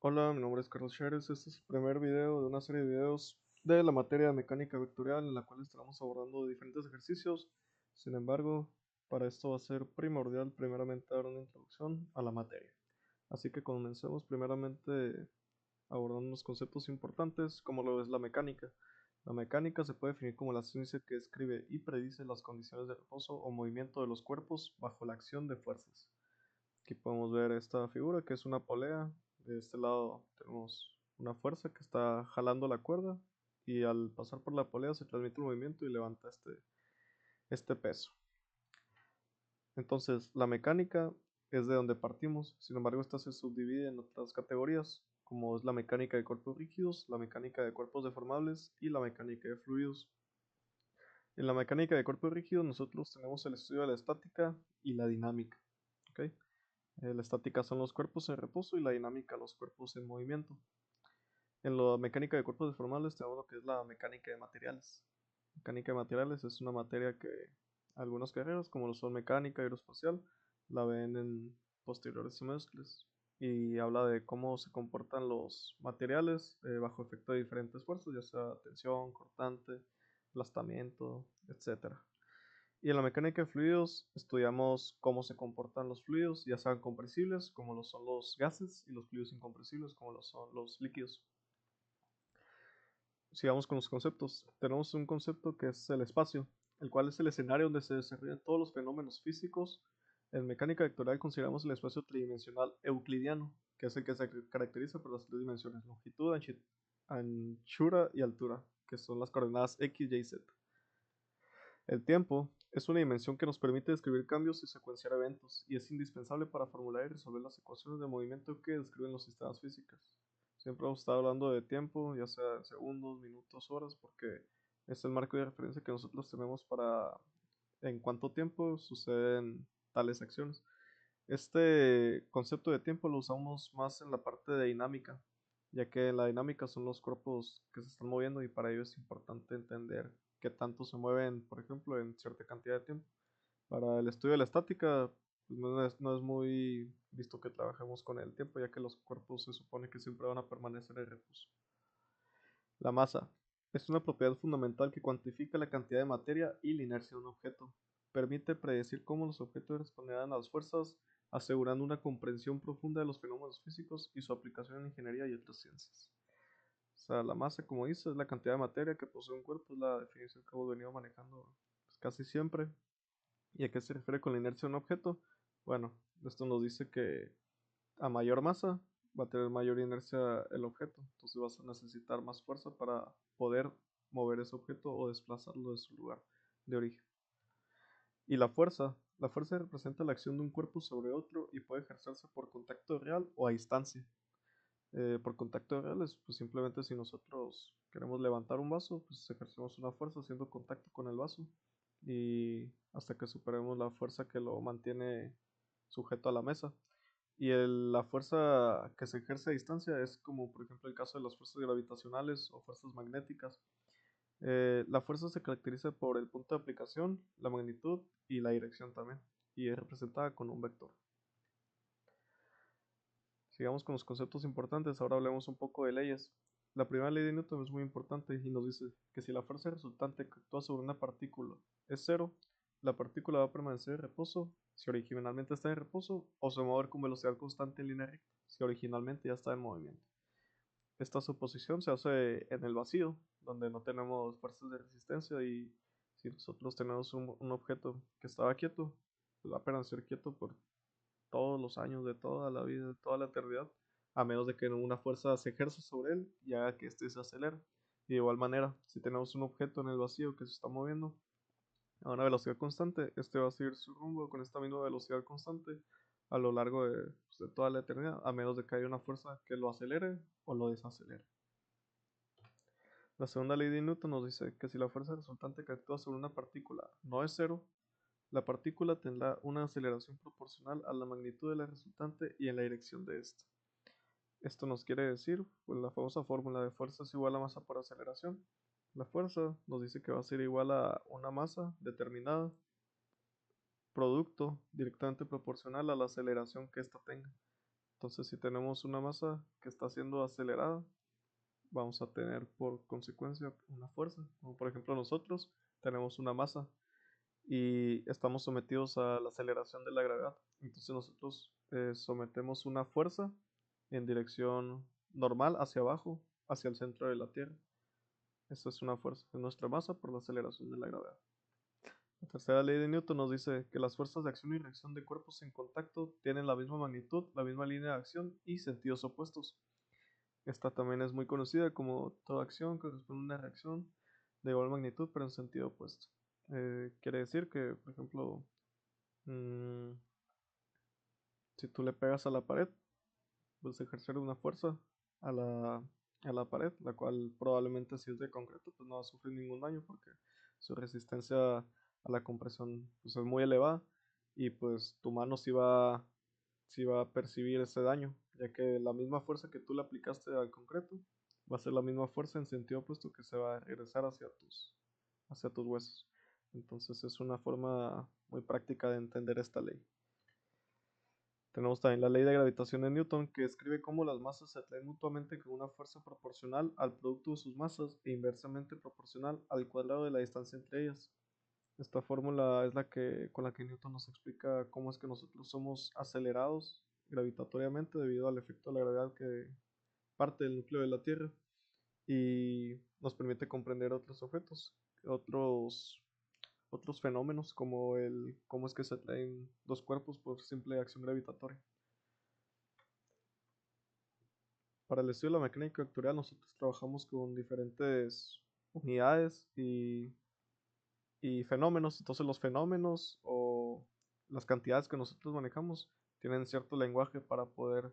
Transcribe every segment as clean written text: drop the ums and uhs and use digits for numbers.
Hola, mi nombre es Carlos Chávez. Este es el primer video de una serie de videos de la materia de mecánica vectorial en la cual estaremos abordando diferentes ejercicios. Sin embargo, para esto va a ser primordial primeramente dar una introducción a la materia. Así que comencemos primeramente abordando unos conceptos importantes como lo es la mecánica. La mecánica se puede definir como la ciencia que describe y predice las condiciones de reposo o movimiento de los cuerpos bajo la acción de fuerzas. Aquí podemos ver esta figura que es una polea. De este lado tenemos una fuerza que está jalando la cuerda y al pasar por la polea se transmite un movimiento y levanta este peso. Entonces, la mecánica es de donde partimos. Sin embargo, esta se subdivide en otras categorías, como es la mecánica de cuerpos rígidos, la mecánica de cuerpos deformables y la mecánica de fluidos. En la mecánica de cuerpos rígidos nosotros tenemos el estudio de la estática y la dinámica. ¿Ok? La estática son los cuerpos en reposo y la dinámica los cuerpos en movimiento. En la mecánica de cuerpos deformables tenemos lo que es la mecánica de materiales. Mecánica de materiales es una materia que algunas carreras, como lo son mecánica aeroespacial, la ven en posteriores semestres y habla de cómo se comportan los materiales bajo efecto de diferentes fuerzas, ya sea tensión, cortante, aplastamiento, etc. Y en la mecánica de fluidos estudiamos cómo se comportan los fluidos, ya sean compresibles, como lo son los gases, y los fluidos incompresibles, como lo son los líquidos. Sigamos con los conceptos. Tenemos un concepto que es el espacio, el cual es el escenario donde se desarrollan todos los fenómenos físicos. En mecánica vectorial consideramos el espacio tridimensional euclidiano, que es el que se caracteriza por las tres dimensiones: longitud, anchura y altura, que son las coordenadas x, y, z. El tiempo es una dimensión que nos permite describir cambios y secuenciar eventos, y es indispensable para formular y resolver las ecuaciones de movimiento que describen los sistemas físicos. Siempre hemos estado hablando de tiempo, ya sea segundos, minutos, horas, porque es el marco de referencia que nosotros tenemos para en cuánto tiempo suceden tales acciones. Este concepto de tiempo lo usamos más en la parte de dinámica, ya que en la dinámica son los cuerpos que se están moviendo y para ello es importante entender qué tanto se mueven, por ejemplo, en cierta cantidad de tiempo. Para el estudio de la estática, pues no es muy visto que trabajemos con el tiempo, ya que los cuerpos se supone que siempre van a permanecer en reposo. La masa es una propiedad fundamental que cuantifica la cantidad de materia y la inercia de un objeto. Permite predecir cómo los objetos responderán a las fuerzas, asegurando una comprensión profunda de los fenómenos físicos y su aplicación en ingeniería y otras ciencias. O sea, la masa, como dice, es la cantidad de materia que posee un cuerpo, es la definición que hemos venido manejando pues, casi siempre. ¿Y a qué se refiere con la inercia de un objeto? Bueno, esto nos dice que a mayor masa va a tener mayor inercia el objeto, entonces vas a necesitar más fuerza para poder mover ese objeto o desplazarlo de su lugar de origen. Y la fuerza representa la acción de un cuerpo sobre otro y puede ejercerse por contacto real o a distancia. Por contacto real es pues, simplemente si nosotros queremos levantar un vaso, pues ejercemos una fuerza haciendo contacto con el vaso y hasta que superemos la fuerza que lo mantiene sujeto a la mesa. Y la fuerza que se ejerce a distancia es como por ejemplo el caso de las fuerzas gravitacionales o fuerzas magnéticas. La fuerza se caracteriza por el punto de aplicación, la magnitud y la dirección también, y es representada con un vector. Sigamos con los conceptos importantes, ahora hablemos un poco de leyes. La primera ley de Newton es muy importante y nos dice que si la fuerza resultante que actúa sobre una partícula es cero, la partícula va a permanecer en reposo si originalmente está en reposo o se va a mover con velocidad constante en línea recta si originalmente ya está en movimiento. Esta suposición se hace en el vacío, donde no tenemos fuerzas de resistencia y si nosotros tenemos un objeto que estaba quieto, pues va a permanecer quieto por todos los años de toda la vida, de toda la eternidad, a menos de que una fuerza se ejerza sobre él y haga que éste se acelere. Y de igual manera, si tenemos un objeto en el vacío que se está moviendo a una velocidad constante, este va a seguir su rumbo con esta misma velocidad constante a lo largo de toda la eternidad, a menos de que haya una fuerza que lo acelere o lo desacelere. La segunda ley de Newton nos dice que si la fuerza resultante que actúa sobre una partícula no es cero, la partícula tendrá una aceleración proporcional a la magnitud de la resultante y en la dirección de esta. Esto nos quiere decir, pues la famosa fórmula de fuerza es igual a masa por aceleración. La fuerza nos dice que va a ser igual a una masa determinada, producto directamente proporcional a la aceleración que ésta tenga. Entonces, si tenemos una masa que está siendo acelerada, vamos a tener por consecuencia una fuerza. Como por ejemplo nosotros tenemos una masa y estamos sometidos a la aceleración de la gravedad. Entonces nosotros sometemos una fuerza en dirección normal hacia abajo, hacia el centro de la Tierra. Esa es una fuerza de nuestra masa por la aceleración de la gravedad. La tercera ley de Newton nos dice que las fuerzas de acción y reacción de cuerpos en contacto tienen la misma magnitud, la misma línea de acción y sentidos opuestos. Esta también es muy conocida como toda acción corresponde a una reacción de igual magnitud pero en sentido opuesto. Quiere decir que, por ejemplo, mmm, si tú le pegas a la pared, pues ejercer una fuerza a la pared, la cual probablemente si es de concreto, pues no va a sufrir ningún daño porque su resistencia a la compresión pues, es muy elevada y pues tu mano sí va a percibir ese daño, ya que la misma fuerza que tú le aplicaste al concreto va a ser la misma fuerza en sentido opuesto que se va a regresar hacia tus huesos. Entonces es una forma muy práctica de entender esta ley. Tenemos también la ley de gravitación de Newton, que describe cómo las masas se atraen mutuamente con una fuerza proporcional al producto de sus masas e inversamente proporcional al cuadrado de la distancia entre ellas. Esta fórmula es con la que Newton nos explica cómo es que nosotros somos acelerados gravitatoriamente debido al efecto de la gravedad que parte del núcleo de la Tierra y nos permite comprender otros objetos, otros fenómenos como cómo es que se atraen dos cuerpos por simple acción gravitatoria. Para el estudio de la mecánica vectorial nosotros trabajamos con diferentes unidades y fenómenos. Entonces los fenómenos o las cantidades que nosotros manejamos tienen cierto lenguaje para poder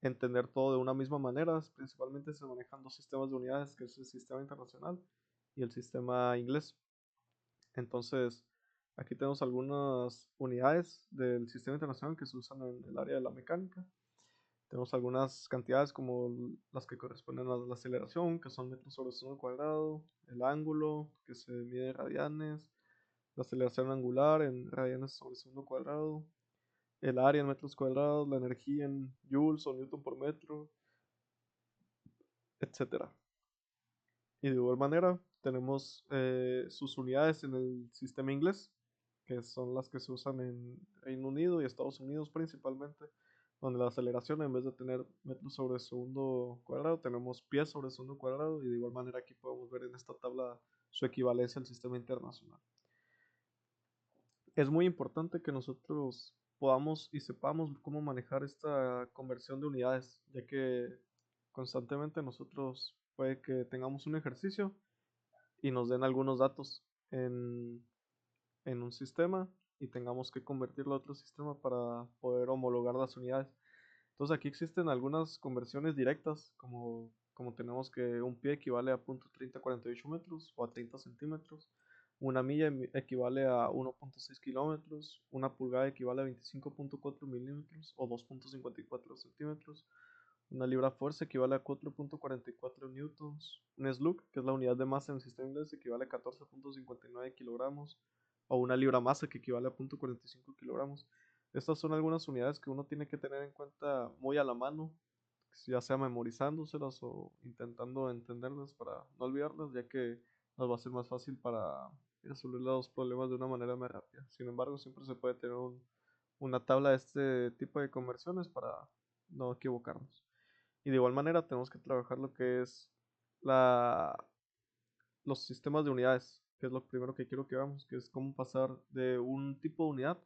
entender todo de una misma manera. Principalmente se manejan dos sistemas de unidades, que es el sistema internacional y el sistema inglés. Entonces aquí tenemos algunas unidades del sistema internacional que se usan en el área de la mecánica. Tenemos algunas cantidades como las que corresponden a la aceleración, que son metros sobre segundo cuadrado, el ángulo, que se mide en radianes, la aceleración angular en radianes sobre segundo cuadrado, el área en metros cuadrados, la energía en joules o newton por metro, etcétera. Y de igual manera tenemos sus unidades en el sistema inglés, que son las que se usan en Reino Unido y Estados Unidos principalmente, donde la aceleración en vez de tener metros sobre segundo cuadrado, tenemos pies sobre segundo cuadrado y de igual manera aquí podemos ver en esta tabla su equivalencia al sistema internacional. Es muy importante que nosotros podamos y sepamos cómo manejar esta conversión de unidades, ya que constantemente nosotros puede que tengamos un ejercicio y nos den algunos datos en un sistema y tengamos que convertirlo a otro sistema para poder homologar las unidades. Entonces aquí existen algunas conversiones directas, como tenemos que un pie equivale a 0.3048 metros o a 30 centímetros, una milla equivale a 1.6 kilómetros, una pulgada equivale a 25.4 milímetros o 2.54 centímetros, una libra fuerza equivale a 4.44 newtons. Un slug, que es la unidad de masa en el sistema inglés, equivale a 14.59 kilogramos. O una libra masa, que equivale a 0.45 kilogramos. Estas son algunas unidades que uno tiene que tener en cuenta muy a la mano, ya sea memorizándoselas o intentando entenderlas para no olvidarlas, ya que nos va a ser más fácil para resolver los problemas de una manera más rápida. Sin embargo, siempre se puede tener una tabla de este tipo de conversiones para no equivocarnos. Y de igual manera tenemos que trabajar lo que es la, los sistemas de unidades, que es lo primero que quiero que veamos, que es cómo pasar de un tipo de unidad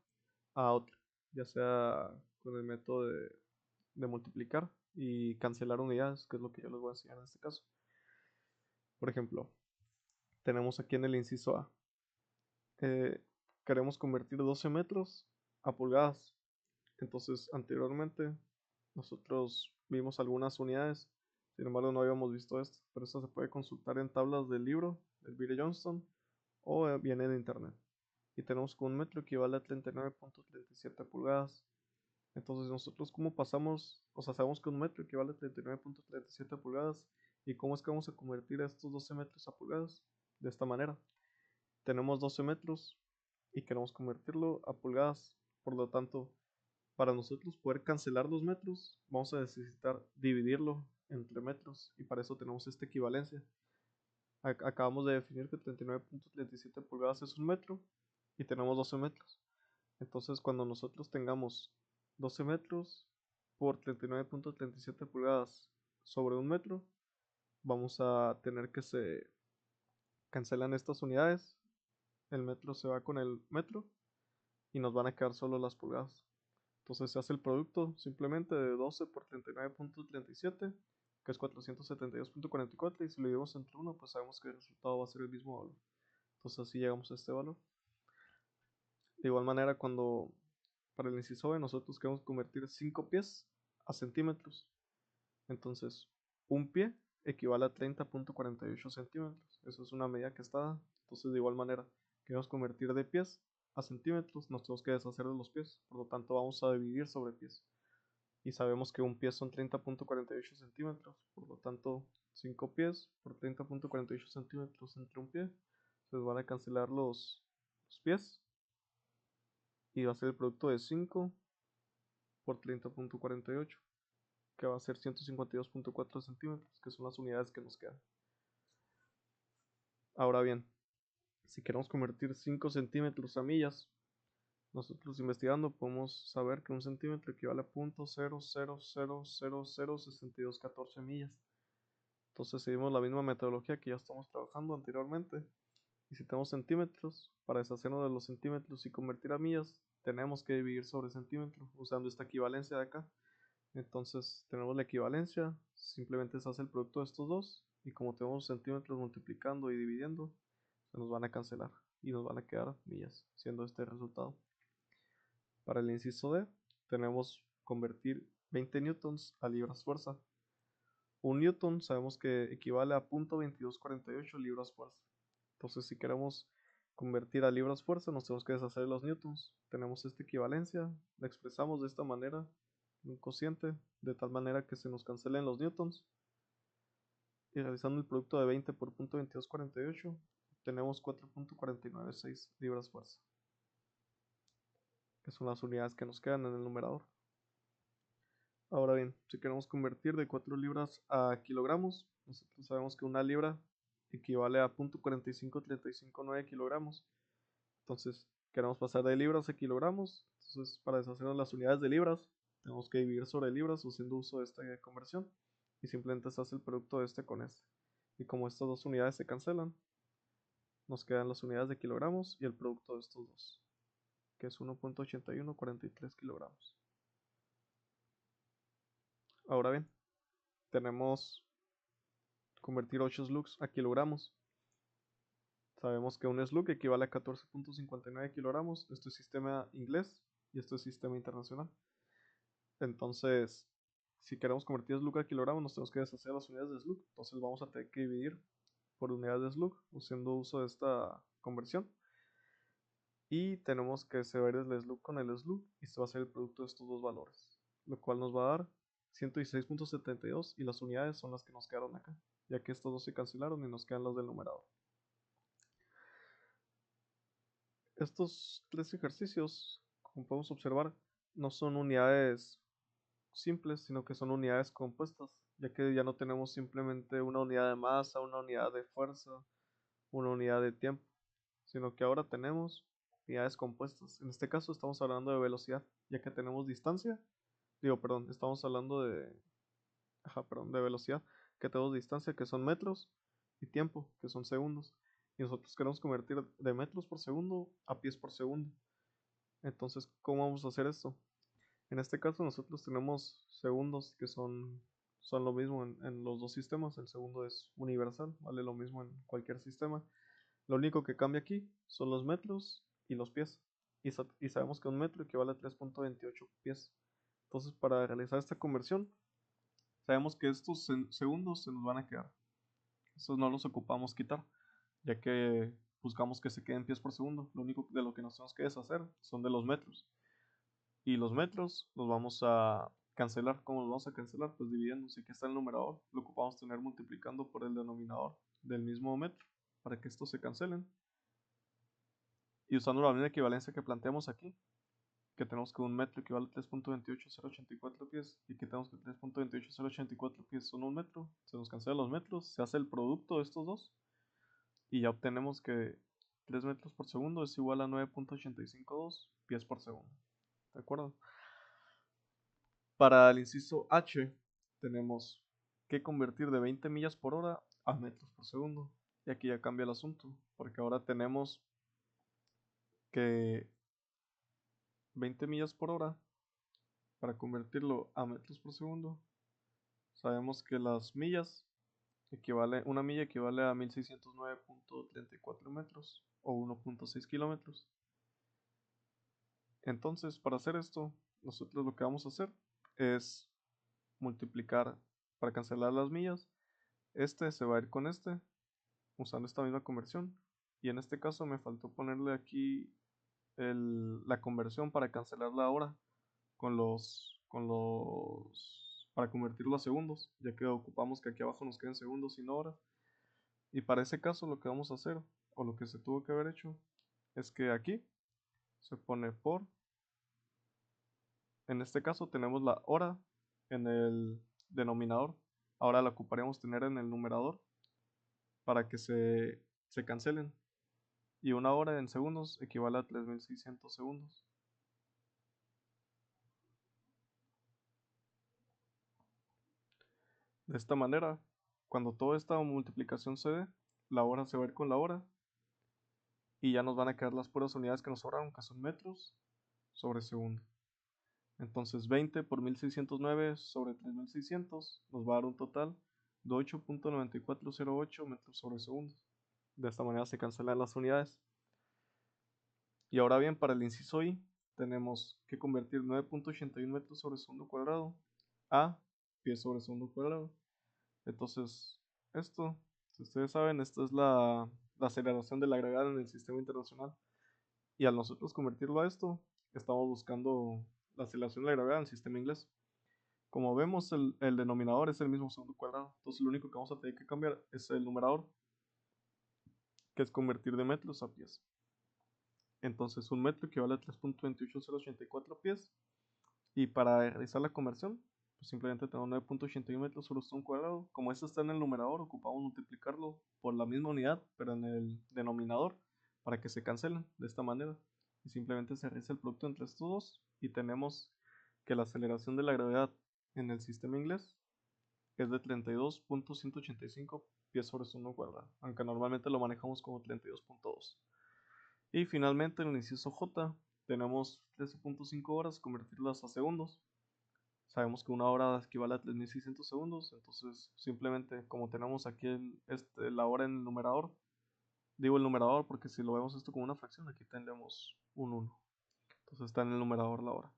a otro, ya sea con el método de multiplicar y cancelar unidades, que es lo que yo les voy a enseñar en este caso. Por ejemplo, tenemos aquí en el inciso A, eh, queremos convertir 12 metros a pulgadas. Entonces, anteriormente nosotros vimos algunas unidades, sin embargo no habíamos visto esto, pero esto se puede consultar en tablas del libro del Bill Johnston o viene de internet. Y tenemos que un metro equivale a 39.37 pulgadas. Entonces nosotros cómo pasamos, o sea, sabemos que un metro equivale a 39.37 pulgadas y cómo es que vamos a convertir estos 12 metros a pulgadas. De esta manera, tenemos 12 metros y queremos convertirlo a pulgadas, por lo tanto Para nosotros poder cancelar los metros, vamos a necesitar dividirlo entre metros, y para eso tenemos esta equivalencia. Acabamos de definir que 39.37 pulgadas es un metro y tenemos 12 metros. Entonces, cuando nosotros tengamos 12 metros por 39.37 pulgadas sobre un metro, vamos a tener que se cancelan estas unidades, el metro se va con el metro y nos van a quedar solo las pulgadas. Entonces se hace el producto simplemente de 12 por 39.37, que es 472.44, y si lo dividimos entre 1, pues sabemos que el resultado va a ser el mismo valor. Entonces así llegamos a este valor. De igual manera, cuando para el inciso B nosotros queremos convertir 5 pies a centímetros, entonces un pie equivale a 30.48 centímetros. Eso es una medida que está dada. Entonces, de igual manera, queremos convertir de pies a centímetros, nos tenemos que deshacer de los pies. Por lo tanto, vamos a dividir sobre pies. Y sabemos que un pie son 30.48 centímetros. Por lo tanto, 5 pies por 30.48 centímetros entre un pie. Se van a cancelar los pies. Y va a ser el producto de 5 por 30.48, que va a ser 152.4 centímetros, que son las unidades que nos quedan. Ahora bien, si queremos convertir 5 centímetros a millas, nosotros investigando podemos saber que un centímetro equivale a 0.000006214 millas. Entonces seguimos la misma metodología que ya estamos trabajando anteriormente. Y si tenemos centímetros, para deshacernos de los centímetros y convertir a millas, tenemos que dividir sobre centímetro usando esta equivalencia de acá. Entonces tenemos la equivalencia, simplemente se hace el producto de estos dos, y como tenemos centímetros multiplicando y dividiendo, se nos van a cancelar y nos van a quedar millas, siendo este el resultado. Para el inciso D, tenemos convertir 20 newtons a libras fuerza. Un newton sabemos que equivale a 0.2248 libras fuerza. Entonces, si queremos convertir a libras fuerza, nos tenemos que deshacer de los newtons. Tenemos esta equivalencia, la expresamos de esta manera, un cociente, de tal manera que se nos cancelen los newtons. Y realizando el producto de 20 por 0.2248, tenemos 4.496 libras fuerza, que son las unidades que nos quedan en el numerador. Ahora bien, si queremos convertir de 4 libras a kilogramos, nosotros sabemos que una libra equivale a 0.45359 kilogramos. Entonces, queremos pasar de libras a kilogramos. Entonces, para deshacernos las unidades de libras, tenemos que dividir sobre libras haciendo uso de esta conversión. Y simplemente se hace el producto de este con este. Y como estas dos unidades se cancelan, nos quedan las unidades de kilogramos y el producto de estos dos, que es 1.8143 kilogramos. Ahora bien, tenemos convertir 8 slugs a kilogramos. Sabemos que un slug equivale a 14.59 kilogramos. Esto es sistema inglés y esto es sistema internacional. Entonces, si queremos convertir slug a kilogramos, nos tenemos que deshacer las unidades de slug. Entonces vamos a tener que dividir por unidades de slug haciendo uso de esta conversión. Y tenemos que separar el slug con el slug, y este va a ser el producto de estos dos valores, lo cual nos va a dar 116.72, y las unidades son las que nos quedaron acá, ya que estos dos se cancelaron y nos quedan las del numerador. Estos tres ejercicios, como podemos observar, no son unidades simples, sino que son unidades compuestas, ya que ya no tenemos simplemente una unidad de masa, una unidad de fuerza, una unidad de tiempo, sino que ahora tenemos unidades compuestas. En este caso estamos hablando de velocidad, ya que tenemos distancia, estamos hablando de velocidad, que tenemos distancia, que son metros, y tiempo, que son segundos. Y nosotros queremos convertir de metros por segundo a pies por segundo. Entonces, ¿cómo vamos a hacer esto? En este caso nosotros tenemos segundos que son lo mismo en los dos sistemas. El segundo es universal, vale lo mismo en cualquier sistema. Lo único que cambia aquí son los metros y los pies. Y sabemos que un metro equivale a 3.28 pies. Entonces, para realizar esta conversión, sabemos que estos segundos se nos van a quedar. Estos no los ocupamos quitar, ya que buscamos que se queden pies por segundo. Lo único de lo que nos tenemos que deshacer son de los metros. Y los metros los vamos a cancelar. ¿Cómo los vamos a cancelar? Pues dividiendo. Si aquí está el numerador, lo ocupamos tener multiplicando por el denominador del mismo metro, para que estos se cancelen. Y usando la misma equivalencia que planteamos aquí, que tenemos que un metro equivale a 3.28084 pies y que tenemos que 3.28084 pies son un metro, se nos cancelan los metros, se hace el producto de estos dos y ya obtenemos que 3 metros por segundo es igual a 9.852 pies por segundo. ¿De acuerdo? Para el inciso H tenemos que convertir de 20 millas por hora a metros por segundo. Y aquí ya cambia el asunto, porque ahora tenemos que 20 millas por hora, para convertirlo a metros por segundo, sabemos que las millas una milla equivale a 1609.34 metros o 1.6 kilómetros. Entonces, para hacer esto, nosotros lo que vamos a hacer es multiplicar para cancelar las millas. Este se va a ir con este, usando esta misma conversión. Y en este caso me faltó ponerle aquí la conversión para cancelar la hora para convertirlo a segundos, ya que ocupamos que aquí abajo nos queden segundos y no horas. Y para ese caso lo que vamos a hacer, o lo que se tuvo que haber hecho, es que aquí se pone en este caso tenemos la hora en el denominador, ahora la ocuparíamos tener en el numerador para que se cancelen. Y una hora en segundos equivale a 3600 segundos. De esta manera, cuando toda esta multiplicación se dé, la hora se va a ir con la hora y ya nos van a quedar las puras unidades que nos sobraron, que son metros sobre segundo. Entonces 20 por 1609 sobre 3600 nos va a dar un total de 8.9408 metros sobre segundo. De esta manera se cancelan las unidades. Y ahora bien, para el inciso I, tenemos que convertir 9.81 metros sobre segundo cuadrado a pies sobre segundo cuadrado. Entonces, esto, si ustedes saben, esta es la aceleración de la gravedad en el sistema internacional. Y al nosotros convertirlo a esto, estamos buscando la aceleración de la gravedad en el sistema inglés. Como vemos, el denominador es el mismo segundo cuadrado. Entonces, lo único que vamos a tener que cambiar es el numerador, que es convertir de metros a pies. Entonces, un metro equivale a 3.28084 pies. Y para realizar la conversión, pues simplemente tenemos 9.81 metros sobre un cuadrado. Como esto está en el numerador, ocupamos multiplicarlo por la misma unidad, pero en el denominador, para que se cancelen de esta manera. Y simplemente se realiza el producto entre estos dos y tenemos que la aceleración de la gravedad en el sistema inglés es de 32.185 pies sobre segundo cuadrado, aunque normalmente lo manejamos como 32.2. Y finalmente en el inciso J tenemos 13.5 horas, convertirlas a segundos. Sabemos que una hora equivale a 3600 segundos, entonces simplemente como tenemos aquí la hora en el numerador, digo el numerador porque si lo vemos esto como una fracción, aquí tendremos un 1. Entonces está en el numerador la hora.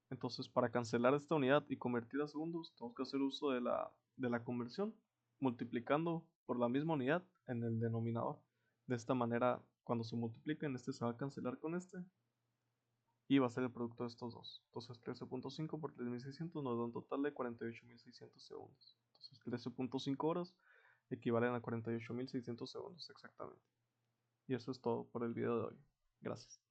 Entonces para cancelar esta unidad y convertir a segundos, tenemos que hacer uso de la conversión, multiplicando por la misma unidad en el denominador. De esta manera, cuando se multipliquen, este se va a cancelar con este y va a ser el producto de estos dos. Entonces 13.5 por 3600 nos da un total de 48.600 segundos. Entonces 13.5 horas equivalen a 48.600 segundos exactamente. Y eso es todo por el video de hoy. Gracias.